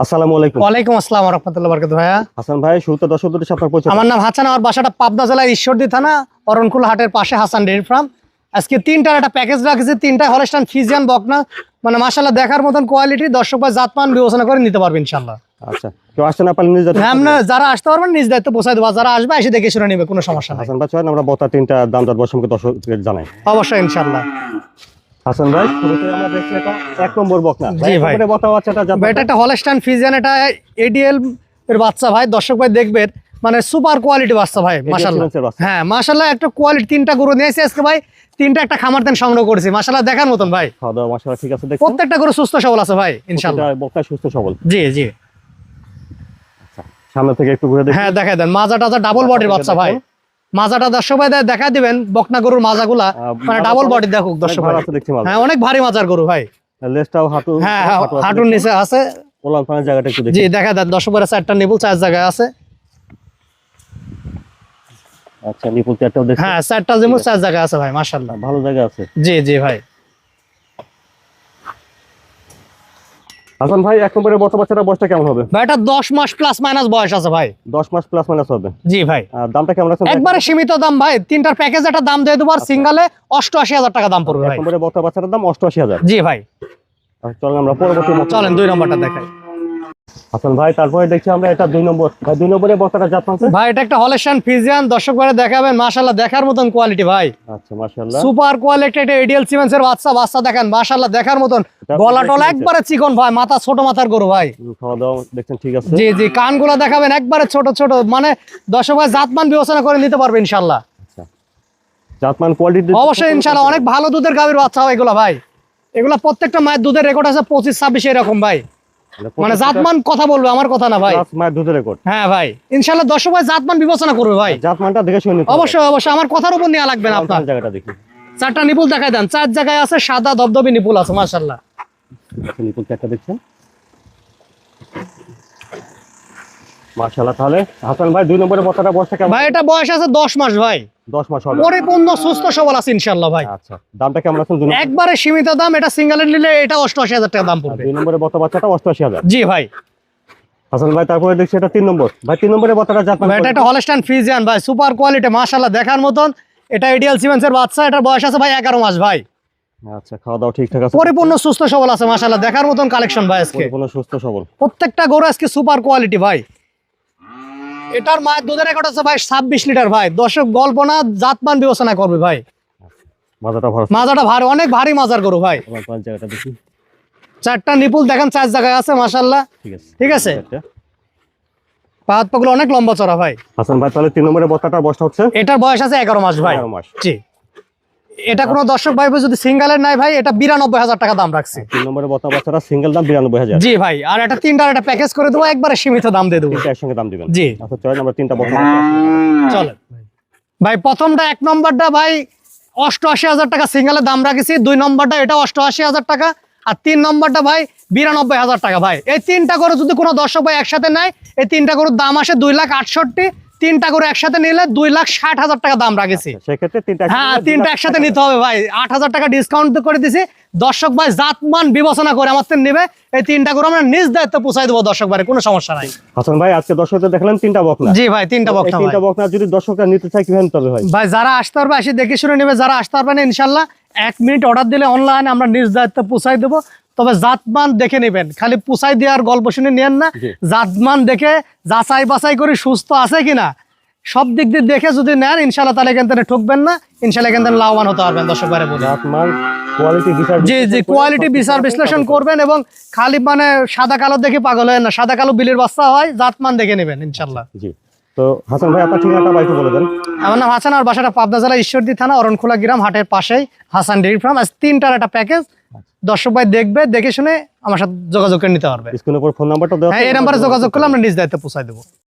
আসসালামু আলাইকুম। ওয়ালাইকুম আসসালাম ওয়া রাহমাতুল্লাহি ওয়া বারাকাতুহু। ভাইয়া হাসান ভাই, শুরুতে দর্শকদের সাথে আপনার পরিচয়। আমার নাম হাসান, আমার বাসাটা পাবনা জেলার ঈশ্বরদী থানা অরণকুলা হাটের পাশে হাসান ডেইরি ফার্ম। আজকে তিনটার একটা প্যাকেজ রাখছি, তিনটা হলস্টাইন ফ্রিজিয়ান বকনা, মানে মাশাআল্লাহ দেখার মতন কোয়ালিটি। দর্শক ভাই জাতমান বিবেচনা করে নিতে পারবে ইনশাআল্লাহ। আচ্ছা, কেউ আসছে না পারলে নিজ দায়িত্বে আমরা যারা আসতে পারবেন নিজ দায়িত্ব পৌঁছায় দেবো, যারা আসবে এসে দেখে শুনে নেবে, কোনো সমস্যা নাই। হাসান ভাই চলেন আমরা বতা তিনটা দাম দর সম্পর্কে দর্শকদের জানাই। অবশ্যই ইনশাআল্লাহ। হাসান ভাই, শুরুতে আমরা দেখছি এটা এক নম্বর বকনা। জি ভাই, এটা বতা বাচ্চাটা ভাই এটা একটা হলস্টাইন ফ্রিজিয়ান, এটা এডিএল এর বাচ্চা ভাই। দর্শক ভাই দেখবেন মানে সুপার কোয়ালিটি বাচ্চা ভাই, মাশাআল্লাহ। হ্যাঁ মাশাআল্লাহ, একটা কোয়ালিটি। তিনটা গরু নিয়েছি আজকে ভাই, তিনটা একটা খামার দেন সংগ্রহ করেছি, মাশাআল্লাহ দেখার মতন ভাই। খাওয়া দাওয়া মাশাআল্লাহ ঠিক আছে, দেখুন প্রত্যেকটা গরু সুস্থ সবল আছে ভাই ইনশাআল্লাহ। বকনা সুস্থ সবল। জি জি, সামনে থেকে একটু ঘুরে দেখুন। হ্যাঁ দেখাই দেন, মাজা টাজা ডাবল বডির বাচ্চা ভাই। মাজাটা দর্শক ভাই দেখা দিবেন, বকনা গরুর মাজাগুলা মানে ডাবল বডি দেখুক দর্শক ভাই। হ্যাঁ অনেক ভারী মাজার গরু ভাই। লেজটাও হাঁটু, হ্যাঁ হাঁটুর নিচে আছে। ওলান পানের জায়গাটা একটু দেখুন। জি দেখা দেন দর্শক ভাই, চারটা নিপুল চার জায়গায় আছে। আচ্ছা, নিপুল চারটাও দেখুন। হ্যাঁ চারটা নিপুল চার জায়গায় আছে ভাই, মাশাআল্লাহ ভালো জায়গা আছে। জি জি ভাই। হাসান ভাই, এক নম্বরের বড় বাচ্চাটার বয়সটা কেমন হবে? ভাই এটা 10 মাস প্লাস মাইনাস বয়স আছে ভাই। 10 মাস প্লাস মাইনাস হবে। জি ভাই। দামটা কেমন আছে? একবারে সীমিত দাম ভাই, তিনটার প্যাকেজ একটা দাম দিয়ে দেবো, আর সিঙ্গেলে 88,000 টাকা দাম পড়বে ভাই। এক নম্বরের বড় বাচ্চাটার দাম 88,000। জি ভাই। চলেন আমরা পরবর্তী চলেন 2 নম্বরটা দেখাই। হাসান ভাই, তারপরে দেখছি আমরা এটা 2 নম্বর। ভাই 2 নম্বরের বড়টা জাত আছে ভাই, এটা একটা হলস্টাইন ফ্রিজিয়ান। দর্শক ভাই দেখাবেন, মাশাআল্লাহ দেখার মতন কোয়ালিটি ভাই। আচ্ছা মাশাআল্লাহ, সুপার কোয়ালিটি। এটা এডিএল সিমেন্সের বাচ্চা, বাচ্চা দেখেন মাশাআল্লাহ দেখার মতন। গলা টলা একবারে চিকন ভাই, মাথা ছোট মাথার গরু ভাই। খাওয়া দাওয়া দেখছেন ঠিক আছে। জি জি, কানগুলো দেখাবেন একবারে ছোট ছোট, মানে দর্শক ভাই জাতমান বিবেচনা করে নিতে পারবে ইনশাআল্লাহ। আচ্ছা, জাতমান কোয়ালিটি অবশ্যই ইনশাআল্লাহ। অনেক ভালো দুধের গাভীর বাচ্চা হয় এগুলা ভাই। এগুলা প্রত্যেকটা মায়ের দুধের রেকর্ড আছে 25-26 এরকম ভাই। মানে জাতমান কথা বলবে, আমার কথা না ভাই। মায়ের দুধের রেকর্ড। হ্যাঁ ভাই ইনশাআল্লাহ দর্শক ভাই জাতমান বিবেচনা করবে ভাই। জাতমানটা দেখে শুনে নিতে হবে। অবশ্যই অবশ্যই, আমার কথার উপর নেওয়া লাগবে না আপনার। জায়গাটা দেখি। চারটা নিপুল দেখাই দেন, চার জায়গায় আছে সাদা ধবধবে নিপুল আছে মাশাআল্লাহ। নিপুল চারটা দেখছেন মাশাআল্লাহ। তাহলে হাসান ভাই 2 নম্বরের বড়টা বয়সটা কেমন? ভাই এটা বয়স আছে 10 মাস ভাই। 10 মাস হবে। পরিপূর্ণ সুস্থ সবল আছে ইনশাআল্লাহ ভাই। আচ্ছা, দামটা কেমন আছে? একবারে সীমিত দাম। এটা সিঙ্গেলের নিলে এটা 88,000 টাকা দাম পড়বে। 2 নম্বরের বড় বাচ্চাটা 88,000। জি ভাই। হাসান ভাই, তারপরে দেখছি এটা 3 নম্বর। ভাই 3 নম্বরের বড়টা জাতমান। ভাই এটা একটা হলস্টাইন ফ্রিজিয়ান ভাই, সুপার কোয়ালিটি মাশাআল্লাহ দেখার মতন। এটা এডিএল সিমেন্সের বাচ্চা। এটার বয়স আছে ভাই 11 মাস ভাই। আচ্ছা, খাওয়া দাওয়া ঠিকঠাক আছে। পরিপূর্ণ সুস্থ সবল আছে মাশাআল্লাহ দেখার মতন কালেকশন ভাই আজকে। পরিপূর্ণ সুস্থ সবল। প্রত্যেকটা গরু আজকে সুপার কোয়ালিটি ভাই। এটার মায়ের দুধের রেকর্ড আছে ভাই 26 লিটার ভাই। দর্শক গল্প না, জাতমান বিবেচনা করবে ভাই। মাজাটা ভরা, মাজাটা ভারী, অনেক ভারী মাজার গরু ভাই। পাঁচ জায়গাটা দেখি। চারটা নিপুল দেখেন চার জায়গায় আছে মাশাআল্লাহ। ঠিক আছে ঠিক আছে। পা হাত পাগুলো অনেক লম্বা চড়া ভাই। হাসান ভাই, তাহলে 3 নম্বরের বড়টার বয়সটা হচ্ছে? এটার বয়স আছে 11 মাস ভাই। 11 মাস। জি। এটা কোনো দর্শক ভাই যদি সিঙ্গেলের নাই ভাই, এটা 92,000 টাকা দাম রাখছি। 3 নম্বরের বড় বাচ্চাটা সিঙ্গেল দাম 92,000। জি ভাই। আর এটা তিনটার একটা প্যাকেজ করে দেবো, একবারে সীমিত দাম দিয়ে দেবো। তিনটা একসঙ্গে দাম দিবেন? জি। আচ্ছা চলেন আমরা 3টা বড় চলেন ভাই। প্রথমটা 1 নম্বরটা ভাই 88,000 টাকা সিঙ্গেলের দাম রাখছি। 2 নম্বরটা এটা 88,000 টাকা। আর 3 নম্বরটা ভাই 92,000 টাকা ভাই। এই তিনটা গরু যদি কোনো দর্শক ভাই একসাথে নেয়, এই তিনটা গরুর দাম আসে 2,68,000। তিনটা গরু একসাথে নিলে 2,60,000 টাকা দাম রাখছি। সেক্ষেত্রে তিনটা, হ্যাঁ তিনটা একসাথে নিতে হবে ভাই। 8,000 টাকা ডিসকাউন্ট করে দিছি। দর্শক ভাই জাতমান বিবেচনা করে আমার থেকে নেবে। এই তিনটা গরু আমরা নিজ দায়িত্ব পৌঁছাই দেবো দর্শক ভাই, কোনো সমস্যা নাই। হাসান ভাই, আজকে দর্শকদের দেখলেন 3টা বকনা। জি ভাই, 3টা বকনা। 3টা বকনা যদি দর্শকরা নিতে চায় কিভাবে নিতে হবে ভাই? ভাই যারা আসতে পারবে এসে দেখে শুনে নেবে, যারা আসতে পারবে না ইনশাল্লাহ 1 মিনিট অর্ডার দিলে অনলাইনে আমরা নিজ দায়িত্ব পৌঁছাই দেবো। তবে জাতমান দেখে নেবেন, খালি পুষাই দেওয়ার গল্প শুনে নেন না। জাতমান দেখে যাচাই বাছাই করে সুস্থ আছে কিনা সব দিক দিয়ে দেখে যদি নেন ইনশাল্লাহ, তাহলে এখান থেকে ঠকবেন না ইনশাল্লাহ, এখান থেকে লাভবান হতে পারবেন দর্শক ভাই বলে। জাতমান কোয়ালিটি বিচার, জি জি, কোয়ালিটি বিচার বিশ্লেষণ করবেন এবং খালি মানে সাদা কালো দেখে পাগল হয় না। সাদা কালো বিলের বাচ্চা হয়, জাতমান দেখে নেবেন ইনশাল্লাহ। জি। তো হাসান ভাই, আপনার ঠিকানাটা বাইকে বলে দেন। আমার নাম হাসান, আর বাসাটা পাবনা জেলা ঈশ্বরদী থানা অরণখোলা গ্রাম, হাটের পাশেই হাসান ডেইরি ফার্ম। আজ 3টার একটা প্যাকেজ দর্শক ভাই দেখবে, দেখে শুনে আমার সাথে যোগাযোগ করে নিতে পারবে। স্ক্রিনের উপর ফোন নাম্বারটা দেওয়া আছে, হ্যাঁ এই নাম্বারে যোগাযোগ করলে আমরা নিজ দায়িত্বে পৌঁছাই দেবো।